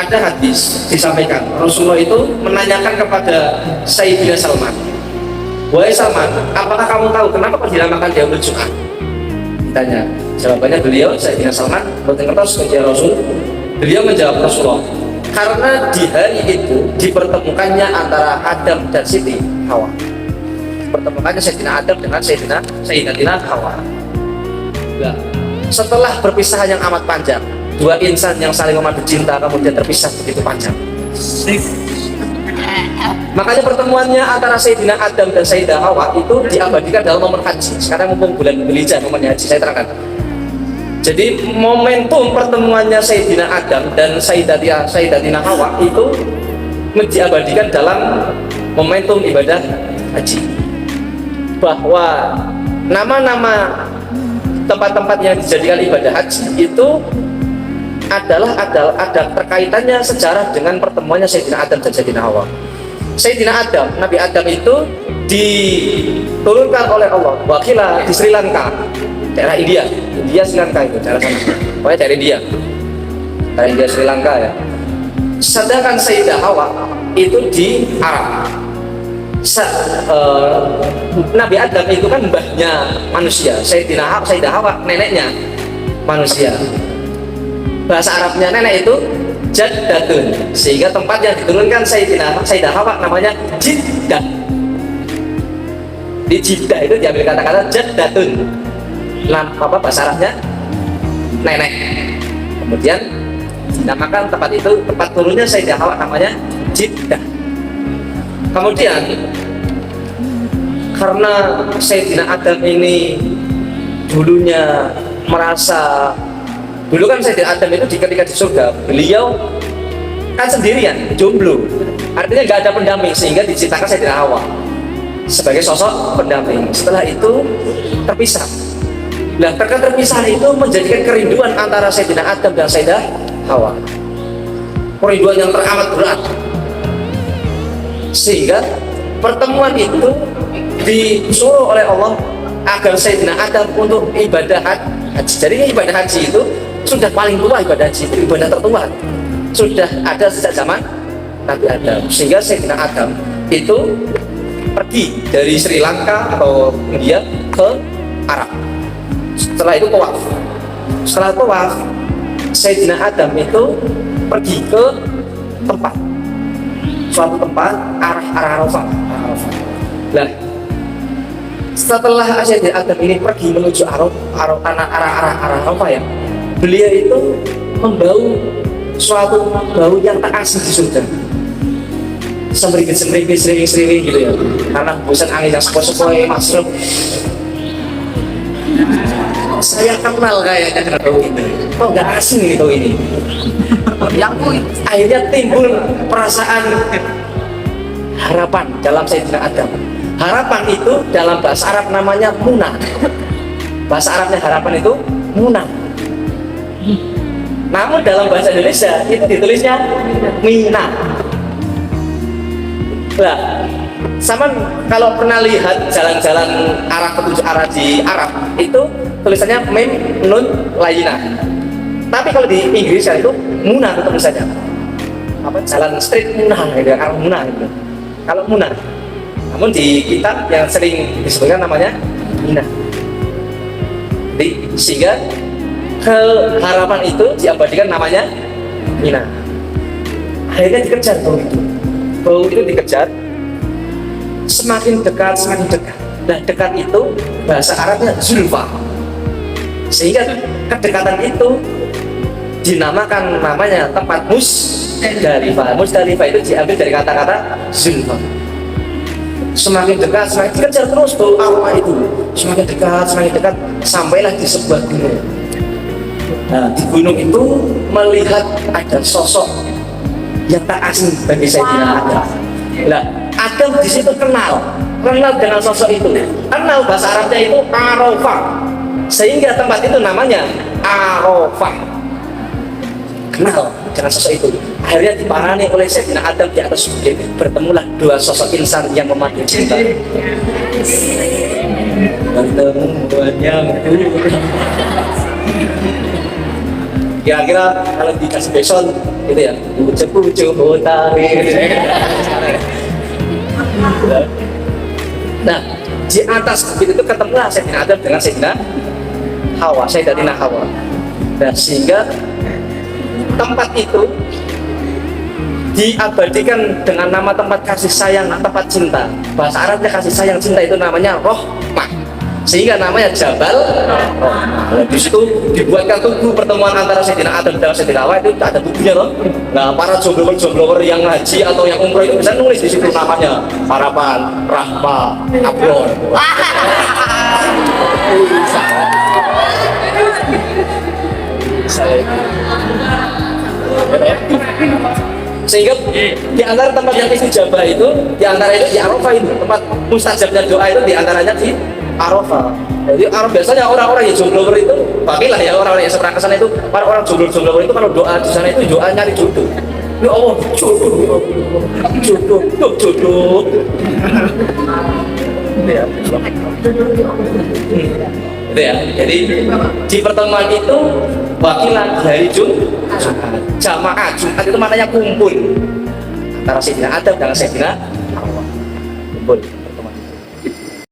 ada hadis disampaikan Rasulullah itu menanyakan kepada Sayyidina Salman, wahai Salman, apakah kamu tahu kenapa kok dinamakan Yaumul Jum'ah? Ditanya, jawabannya beliau Sayyidina Salman boten ngertos kepada Rasul. Beliau menjawab Rasulullah, karena di hari itu dipertemukannya antara Adam dan Siti Hawa. Pertemukannya Sayyidina Adam dengan Sayyidatina Hawa. Nah, setelah perpisahan yang amat panjang, dua insan yang saling memandu cinta kemudian terpisah begitu panjang. Makanya pertemuannya antara Sayyidina Adam dan Sayyidah Hawa itu diabadikan dalam momen haji. Sekarang mumpung bulan Dzulhijjah, momen haji, saya terangkan. Jadi momentum pertemuannya Sayyidina Adam dan Sayyidatina Hawa itu diabadikan dalam momentum ibadah haji. Bahwa nama-nama tempat-tempat yang dijadikan ibadah haji itu ada terkaitannya sejarah dengan pertemuannya Sayyidina Adam dan Sayyidina Hawa. Sayyidina Adam, Nabi Adam itu diturunkan oleh Allah wakila di Sri Lanka, daerah India Sri Lanka itu daerah sana, pokoknya dari India Sri Lanka ya. Sedangkan Sayyidah Hawa itu di Arab. Nabi Adam itu kan mbahnya manusia, Sayyidah Hawa neneknya manusia. Bahasa Arabnya nenek itu Jaddatun, sehingga tempat yang diturunkan Sayyidah Hawa namanya Jiddah. Di Jiddah itu diambil kata-kata Jaddatun, apa bahasa Arabnya nenek. Kemudian dinamakan tempat itu, tempat turunnya Sayyidah Hawa namanya Jiddah. Kemudian karena Sayyidina Adam ini dulunya merasa, dulu kan Sayyidina Adam itu ketika di surga beliau kan sendirian, jomblo, artinya nggak ada pendamping, sehingga diciptakan Sayyidina Hawa sebagai sosok pendamping. Setelah itu terpisah. Nah, terpisah itu menjadikan kerinduan antara Sayyidina Adam dan Sayyidah Hawa, kerinduan yang teramat berat, sehingga pertemuan itu disuruh oleh Allah agar Sayyidina Adam untuk ibadah haji. Jadi ibadah haji itu sudah paling tua, ibadah haji itu ibadah tertua, sudah ada sejak zaman Nabi Adam, sehingga Sayyidina Adam itu pergi dari Sri Lanka atau India ke Arab. Setelah itu tawaf. Setelah tawaf, Sayyidina Adam itu pergi ke suatu tempat arah Arafah. Nah, setelah Sayyidina Adam ini pergi menuju arah Arafah ya, beliau itu membau suatu bau yang tak asing di surga, semrigit sering gitu ya, karena hembusan angin yang sepoi-sepoi masuk. Saya kenal kayaknya bau ini, kok nggak asing nih bau ini. Akhirnya timbul perasaan harapan dalam Sayyidina Adam. Harapan itu dalam bahasa Arab namanya munah. Bahasa Arabnya harapan itu munah. Namun dalam bahasa Indonesia itu ditulisnya mina. Nah, sama kalau pernah lihat jalan-jalan arah petunjuk arah di Arab itu tulisannya mim nun layina. Tapi kalau di Inggris itu munah itu tulisannya. Apa jalan street munah gitu, arah munah gitu. Kalau munah. Namun di kitab yang sering disebutkan namanya mina. Jadi, sehingga harapan itu diabadikan namanya mina. Akhirnya dikejar bau itu. Bau itu dikejar, semakin dekat. Nah, dekat itu bahasa Arabnya zulfa, sehingga kedekatan itu dinamakan namanya tempat Musdalifah. Musdalifah itu diambil dari kata-kata zulfa. Semakin dekat, semakin dikejar terus bau aroma itu, semakin dekat, sampailah di sebuah gunung. Nah, di gunung itu melihat ada sosok yang tak asing bagi Sayyidina Adam. Nah, Adam di situ kenal dengan sosok itu. Kenal bahasa Arabnya itu Arafah, sehingga tempat itu namanya Arafah. Kenal dengan sosok itu. Akhirnya diparani oleh Sayyidina Adam di atas bukit. Bertemulah dua sosok insan yang memandu cinta. Pertemuan yang kira-kira kalau dikasih beson gitu ya, pucuk-pucuk utari. Nah, di atas bukit itu ketemulah Sayyidina Adam dengan Sayyidina Hawa, Sayyidatina Hawa. Dan sehingga tempat itu diabadikan dengan nama tempat kasih sayang, tempat cinta. Bahasa Arabnya kasih sayang cinta itu namanya Rohmah, sehingga namanya Jabal Rohmah. Di situ dibuatkan tugu pertemuan antara Sayyidina Adam dan Sayyidina Hawa, itu ada tubuhnya loh. Nah, para jomblo-jomblo yang haji atau yang umroh itu bisa nulis di situ namanya Harapan, Rahma, Ablon. Sehingga di antara tempat yang istijabah itu, di antara itu di Arafah, itu tempat mustajabnya doa itu di antaranya di Arafah. Jadi biasanya orang-orang yang jomblo itu, bagilah ya orang-orang yang seberang ke sana itu, para orang jomblo itu kalau doa di sana itu doa nyari jodoh. Ya Allah, jodoh, jodoh. Gitu ya. Jadi di pertemuan itu wakilan dari jamaah Jumat itu maknanya kumpul antara Sayyidina Adam dengan Sayyidina Hawa, kumpul.